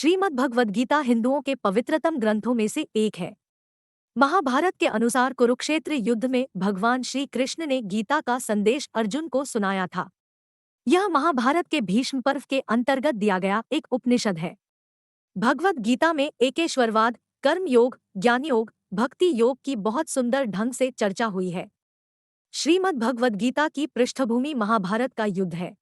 श्रीमद् भगवद गीता हिंदुओं के पवित्रतम ग्रंथों में से एक है। महाभारत के अनुसार कुरुक्षेत्र युद्ध में भगवान श्री कृष्ण ने गीता का संदेश अर्जुन को सुनाया था। यह महाभारत के भीष्म पर्व के अंतर्गत दिया गया एक उपनिषद है। भगवद गीता में एकेश्वरवाद, कर्म योग, ज्ञान योग, भक्ति योग की बहुत सुंदर ढंग से चर्चा हुई है। श्रीमद् भगवद गीता की पृष्ठभूमि महाभारत का युद्ध है।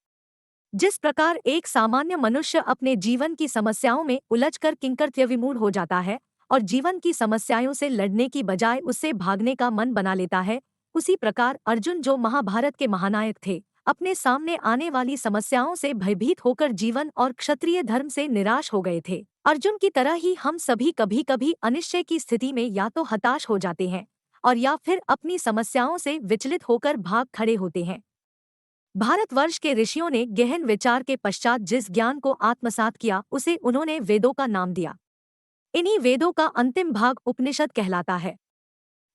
जिस प्रकार एक सामान्य मनुष्य अपने जीवन की समस्याओं में उलझकर किंकर्तव्य विमूढ़ हो जाता है और जीवन की समस्याओं से लड़ने की बजाय उससे भागने का मन बना लेता है, उसी प्रकार अर्जुन, जो महाभारत के महानायक थे, अपने सामने आने वाली समस्याओं से भयभीत होकर जीवन और क्षत्रिय धर्म से निराश हो गए थे। अर्जुन की तरह ही हम सभी कभी कभी अनिश्चय की स्थिति में या तो हताश हो जाते हैं और या फिर अपनी समस्याओं से विचलित होकर भाग खड़े होते हैं। भारतवर्ष के ऋषियों ने गहन विचार के पश्चात जिस ज्ञान को आत्मसात किया, उसे उन्होंने वेदों का नाम दिया। इन्हीं वेदों का अंतिम भाग उपनिषद कहलाता है।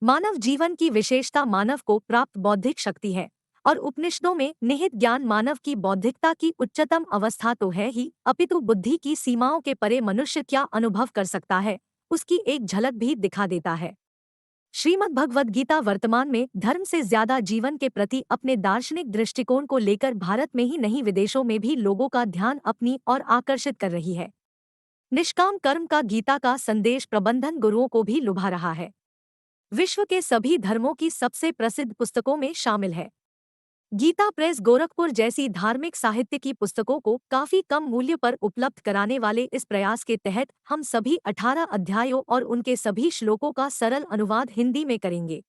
मानव जीवन की विशेषता मानव को प्राप्त बौद्धिक शक्ति है और उपनिषदों में निहित ज्ञान मानव की बौद्धिकता की उच्चतम अवस्था तो है ही, अपितु बुद्धि की सीमाओं के परे मनुष्य क्या अनुभव कर सकता है, उसकी एक झलक भी दिखा देता है। श्रीमद् भगवद गीता वर्तमान में धर्म से ज्यादा जीवन के प्रति अपने दार्शनिक दृष्टिकोण को लेकर भारत में ही नहीं विदेशों में भी लोगों का ध्यान अपनी ओर आकर्षित कर रही है। निष्काम कर्म का गीता का संदेश प्रबंधन गुरुओं को भी लुभा रहा है। विश्व के सभी धर्मों की सबसे प्रसिद्ध पुस्तकों में शामिल है। गीता प्रेस गोरखपुर जैसी धार्मिक साहित्य की पुस्तकों को काफी कम मूल्य पर उपलब्ध कराने वाले इस प्रयास के तहत हम सभी 18 अध्यायों और उनके सभी श्लोकों का सरल अनुवाद हिंदी में करेंगे।